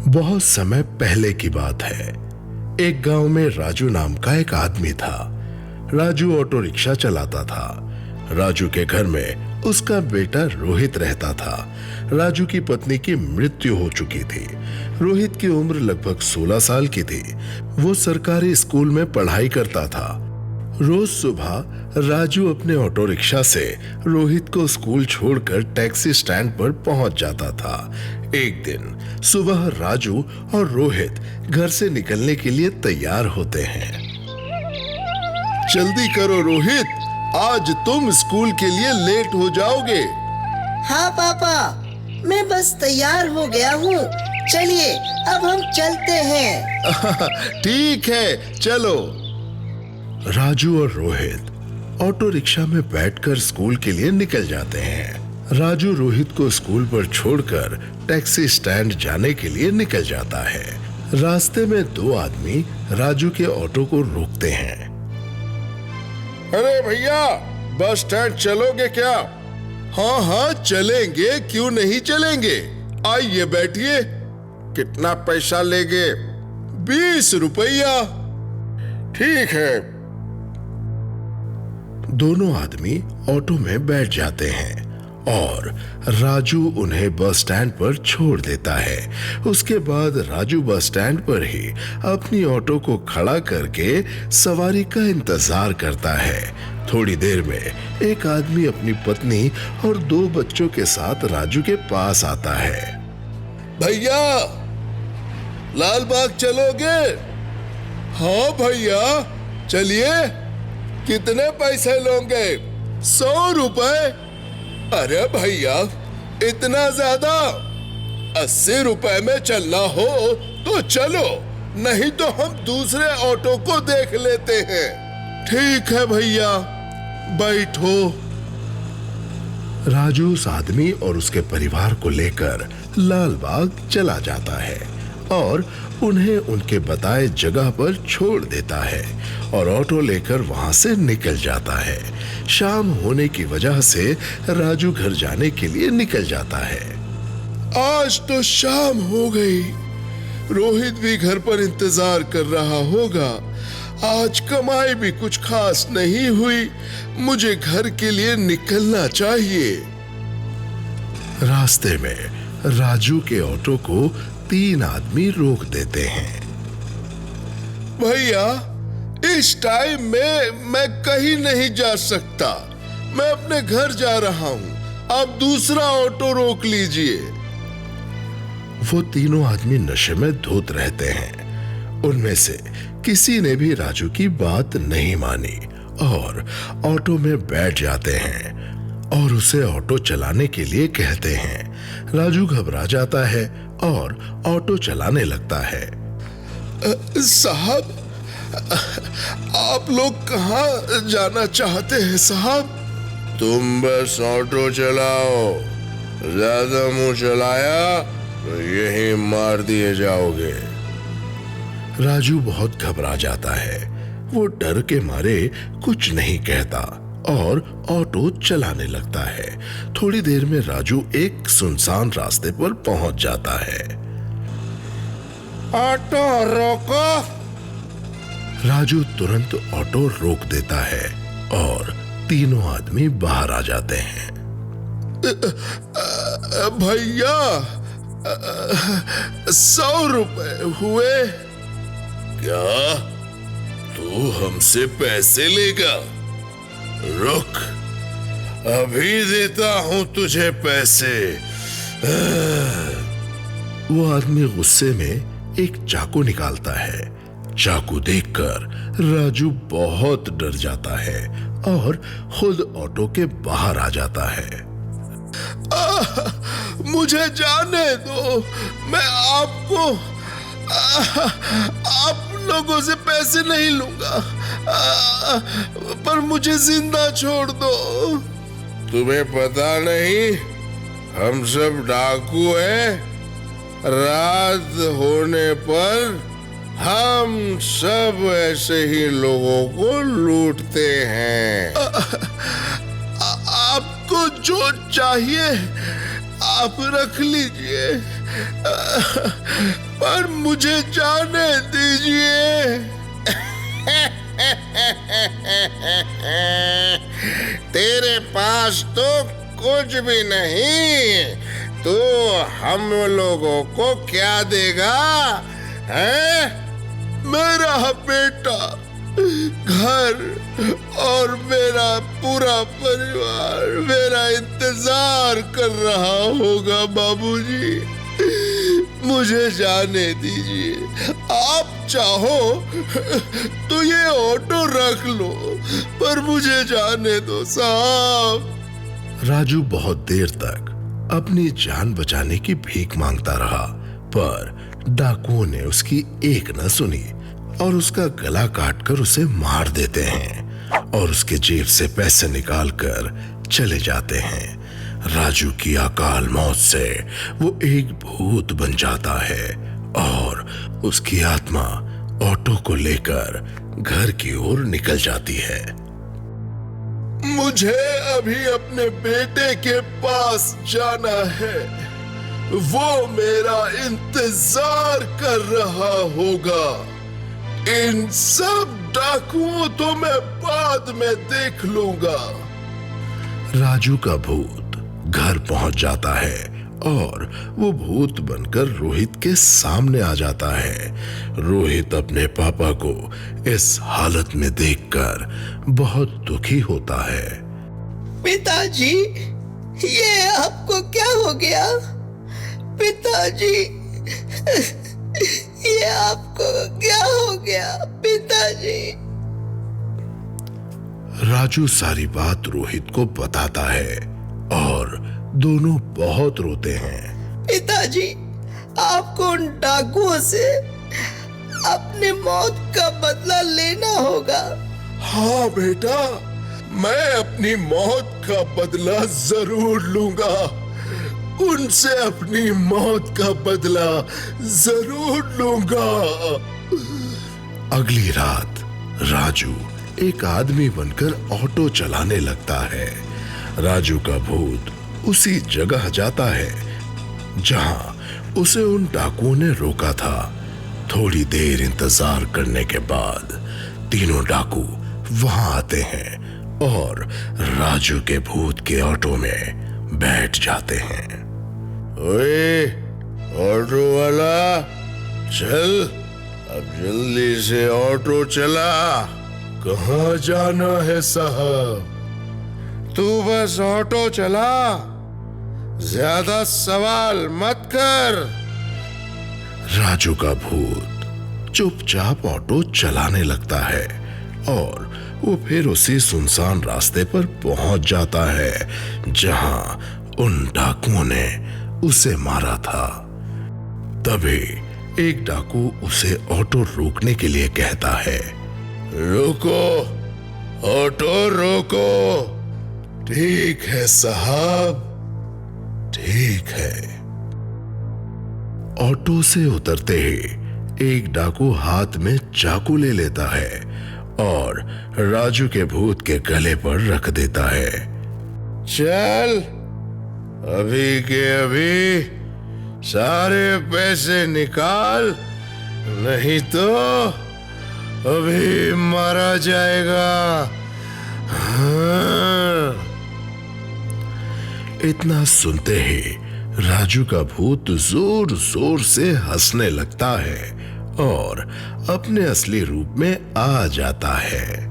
बहुत समय पहले की बात है। एक गांव में राजू नाम का एक आदमी था। राजू ऑटो रिक्शा चलाता था। राजू के घर में उसका बेटा रोहित रहता था। राजू की पत्नी की मृत्यु हो चुकी थी। रोहित की उम्र लगभग 16 साल की थी। वो सरकारी स्कूल में पढ़ाई करता था। रोज सुबह राजू अपने ऑटो रिक्शा से रोहित को स्कूल छोड़कर टैक्सी स्टैंड पर पहुंच जाता था। एक दिन सुबह राजू और रोहित घर से निकलने के लिए तैयार होते हैं। जल्दी करो रोहित, आज तुम स्कूल के लिए लेट हो जाओगे। हाँ पापा, मैं बस तैयार हो गया हूँ। चलिए अब हम चलते हैं। ठीक है, चलो। राजू और रोहित ऑटो रिक्शा में बैठकर स्कूल के लिए निकल जाते हैं। राजू रोहित को स्कूल पर छोड़कर टैक्सी स्टैंड जाने के लिए निकल जाता है। रास्ते में दो आदमी राजू के ऑटो को रोकते हैं। अरे भैया, बस स्टैंड चलोगे क्या? हाँ हाँ चलेंगे, क्यों नहीं चलेंगे। आइए बैठिए। कितना पैसा लेंगे? 20 रुपया। ठीक है। दोनों आदमी ऑटो में बैठ जाते हैं और राजू उन्हें बस स्टैंड पर छोड़ देता है। उसके बाद राजू बस स्टैंड पर ही अपनी ऑटो को खड़ा करके सवारी का इंतजार करता है। थोड़ी देर में एक आदमी अपनी पत्नी और 2 बच्चों के साथ राजू के पास आता है। भैया, लाल बाग चलोगे? हाँ भैया, चलिए। कितने पैसे लोगे? 100 रुपए। अरे भैया, इतना ज्यादा? 80 रुपए में चलना हो तो चलो, नहीं तो हम दूसरे ऑटो को देख लेते हैं। ठीक है भैया, बैठो। राजू उस आदमी और उसके परिवार को लेकर लाल बाग चला जाता है और उन्हें उनके बताए जगह पर छोड़ देता है और ऑटो लेकर वहां से निकल जाता है। शाम होने की वजह से राजू घर जाने के लिए निकल जाता है। आज तो शाम हो गई। रोहित भी घर पर इंतजार कर रहा होगा। आज कमाई भी कुछ खास नहीं हुई। मुझे घर के लिए निकलना चाहिए। रास्ते में राजू के ऑटो को 3 आदमी रोक देते हैं। भैया, इस टाइम में मैं कहीं नहीं जा सकता। मैं अपने घर जा रहा हूँ। आप दूसरा ऑटो रोक लीजिए। वो तीनों आदमी नशे में धुत रहते हैं। उनमें से किसी ने भी राजू की बात नहीं मानी और ऑटो में बैठ जाते हैं और उसे ऑटो चलाने के लिए कहते हैं। राजू घबरा जाता है और ऑटो चलाने लगता है। साहब, आप लोग कहाँ जाना चाहते हैं साहब? तुम बस ऑटो चलाओ। ज्यादा मुंह चलाया तो यहीं मार दिए जाओगे। राजू बहुत घबरा जाता है। वो डर के मारे कुछ नहीं कहता और ऑटो चलाने लगता है। थोड़ी देर में राजू एक सुनसान रास्ते पर पहुंच जाता है। ऑटो रोको। राजू तुरंत ऑटो रोक देता है और तीनों आदमी बाहर आ जाते हैं। भैया, 100 रुपए हुए। क्या तू हमसे पैसे लेगा? रुक, अभी देता हूं तुझे पैसे। वो आदमी गुस्से में एक चाकू निकालता है। चाकू देखकर राजू बहुत डर जाता है और खुद ऑटो के बाहर आ जाता है। मुझे जाने दो, मैं आप लोगों से पैसे नहीं लूंगा, पर मुझे जिंदा छोड़ दो। तुम्हें पता नहीं हम सब डाकू हैं? रात होने पर हम सब ऐसे ही लोगों को लूटते हैं। आपको जो चाहिए आप रख लीजिए, पर मुझे जाने दीजिए। तेरे पास तो कुछ भी नहीं, तो हम लोगों को क्या देगा? हैं? मेरा बेटा, घर और मेरा पूरा परिवार मेरा इंतजार कर रहा होगा बाबूजी। मुझे जाने दीजिए। आप चाहो तो ये ऑटो रख लो, पर मुझे जाने दो साहब। राजू बहुत देर तक अपनी जान बचाने की भीख मांगता रहा, पर डाकुओं ने उसकी एक न सुनी और उसका गला काटकर उसे मार देते हैं और उसके जेब से पैसे निकालकर चले जाते हैं। राजू की अकाल मौत से वो एक भूत बन जाता है और उसकी आत्मा ऑटो को लेकर घर की ओर निकल जाती है। मुझे अभी अपने बेटे के पास जाना है, वो मेरा इंतजार कर रहा होगा। इन सब डाकुओं तो मैं बाद में देख लूंगा। राजू का भूत घर पहुंच जाता है और वो भूत बनकर रोहित के सामने आ जाता है। रोहित अपने पापा को इस हालत में देखकर बहुत दुखी होता है। पिताजी, ये आपको क्या हो गया? पिताजी, ये आपको क्या हो गया पिताजी? राजू सारी बात रोहित को बताता है और दोनों बहुत रोते हैं। पिताजी, आपको उन डाकुओं से अपने मौत का बदला लेना होगा। हाँ बेटा, मैं अपनी मौत का बदला जरूर लूंगा। उनसे अपनी मौत का बदला जरूर लूंगा। अगली रात राजू एक आदमी बनकर ऑटो चलाने लगता है। राजू का भूत उसी जगह जाता है जहां उसे उन डाकुओं ने रोका था। थोड़ी देर इंतजार करने के बाद तीनों डाकू वहां आते हैं और राजू के भूत के ऑटो में बैठ जाते हैं। ओए ऑटो वाला, चल अब जल्दी से ऑटो चला। कहाँ जाना है साहब? तू बस ऑटो चला, ज्यादा सवाल मत कर। राजू का भूत चुपचाप ऑटो चलाने लगता है और वो फिर उसी सुनसान रास्ते पर पहुंच जाता है जहां उन डाकुओं ने उसे मारा था। तभी एक डाकू उसे ऑटो रोकने के लिए कहता है, रुको, ऑटो रोको। ठीक है साहब, ठीक है। ऑटो से उतरते ही एक डाकू हाथ में चाकू ले लेता है और राजू के भूत के गले पर रख देता है। चल अभी के अभी सारे पैसे निकाल, नहीं तो अभी मारा जाएगा। हाँ। इतना सुनते ही राजू का भूत जोर जोर से हंसने लगता है और अपने असली रूप में आ जाता है।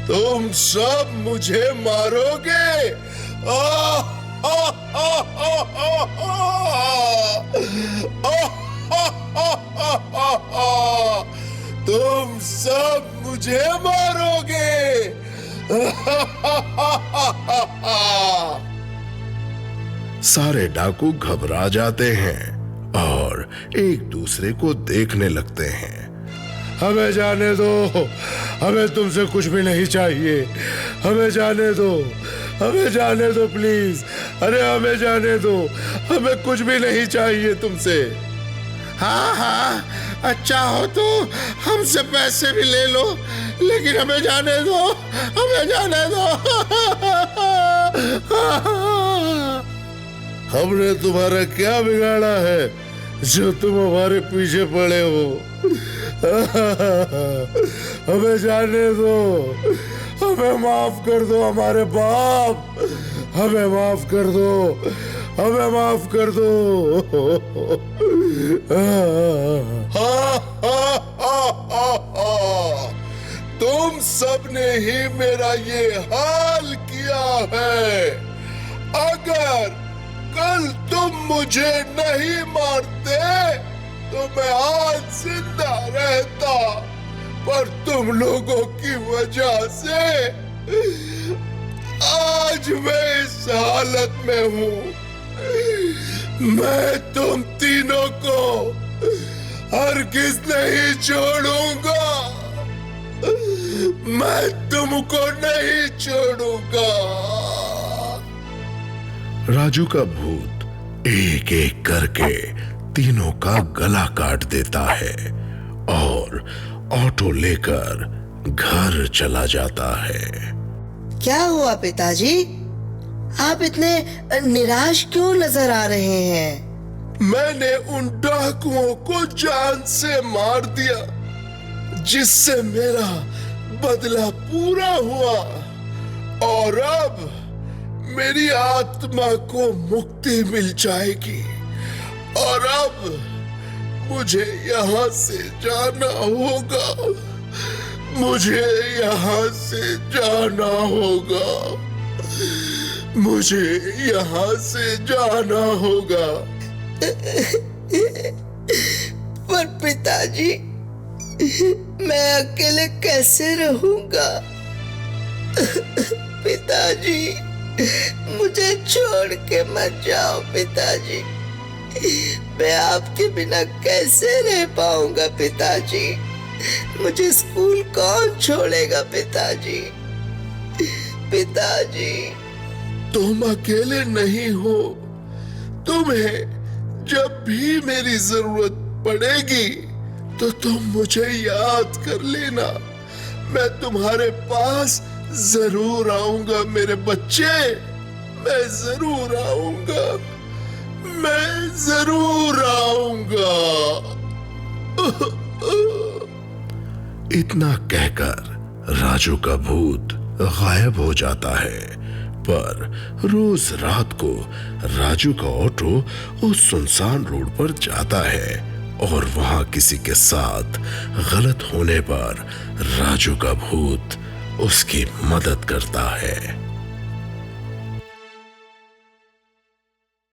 तुम सब मुझे मारोगे? तुम सब मुझे मारोगे? सारे डाकू घबरा जाते हैं और एक दूसरे को देखने लगते हैं। हमें जाने दो, हमें तुमसे कुछ भी नहीं चाहिए। हमें जाने दो, हमें जाने दो प्लीज। अरे हमें जाने दो, हमें कुछ भी नहीं चाहिए तुमसे। हाँ हाँ, अच्छा हो तो हमसे पैसे भी ले लो, लेकिन हमें जाने दो, हमें जाने दो। हमने तुम्हारा क्या बिगाड़ा है जो तुम हमारे पीछे पड़े हो? हमें जाने दो, हमें माफ कर दो हमारे बाप, हमें माफ कर दो, हमें माफ कर दो। तुम सबने ही मेरा ये हाल किया है। अगर कल तुम मुझे नहीं मारते तो मैं आज जिंदा रहता, पर तुम लोगों की वजह से आज मैं इस हालत में हूँ। मैं तुम तीनों को हरगिज़ नहीं छोड़ूंगा, मैं तुमको नहीं छोड़ूंगा। राजू का भूत एक एक करके तीनों का गला काट देता है और ऑटो लेकर घर चला जाता है। क्या हुआ पिताजी? आप इतने निराश क्यों नजर आ रहे हैं? मैंने उन डाकुओं को जान से मार दिया, जिससे मेरा बदला पूरा हुआ, और अब मेरी आत्मा को मुक्ति मिल जाएगी, और अब मुझे यहाँ से जाना होगा, मुझे यहाँ से जाना होगा, मुझे यहाँ से जाना होगा। पर पिताजी, मैं अकेले कैसे रहूंगा? पिताजी, मुझे छोड़ के मत जाओ पिताजी। मैं आपके बिना कैसे रह पाऊंगा पिताजी? मुझे स्कूल कौन छोड़ेगा पिताजी? पिताजी, तुम अकेले नहीं हो। तुम्हें जब भी मेरी जरूरत पड़ेगी तो तुम मुझे याद कर लेना। मैं तुम्हारे पास जरूर आऊंगा मेरे बच्चे, मैं जरूर आऊंगा, मैं जरूर आऊंगा। इतना कहकर राजू का भूत गायब हो जाता है। पर रोज रात को राजू का ऑटो उस सुनसान रोड पर जाता है और वहां किसी के साथ गलत होने पर राजू का भूत उसकी मदद करता है।